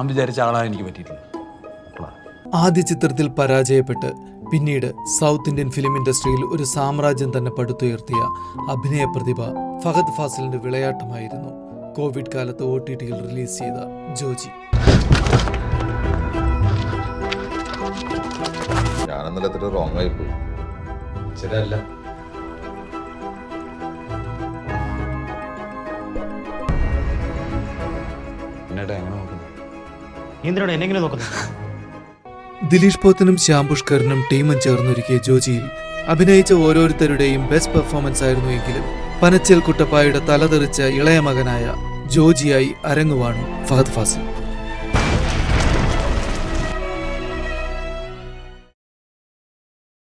ഞാൻ വിചാരിച്ച ആളാണ് എനിക്ക് പറ്റിയിട്ടില്ല. ആദ്യ ചിത്രത്തിൽ പരാജയപ്പെട്ട് പിന്നീട് സൗത്ത് ഇന്ത്യൻ ഫിലിം ഇൻഡസ്ട്രിയിൽ ഒരു സാമ്രാജ്യം തന്നെ പടുത്തുയർത്തിയ അഭിനയ പ്രതിഭ ഫഹദ് ഫാസിലിന്റെ വിളയാട്ടമായിരുന്നു കോവിഡ് കാലത്ത് OTT-യിൽ റിലീസ് ചെയ്ത ജോജി. ഞാനെന്നല്ല റോങ് ആയി പോയി. ശരിയല്ല. ദിലീഷ് പോത്തനും ശ്യാം പുഷ്കറിനും ടീമും ചേർന്നൊരുക്കിയ ജോജിയിൽ അഭിനയിച്ച ഓരോരുത്തരുടെയും ബെസ്റ്റ് പെർഫോമൻസ് ആയിരുന്നുവെങ്കിലും പനച്ചൽ കുട്ടപ്പായുടെ തലതെറിച്ച ഇളയ മകനായ ജോജിയായി അരങ്ങുവാണു ഫഹദ് ഫാസിൽ.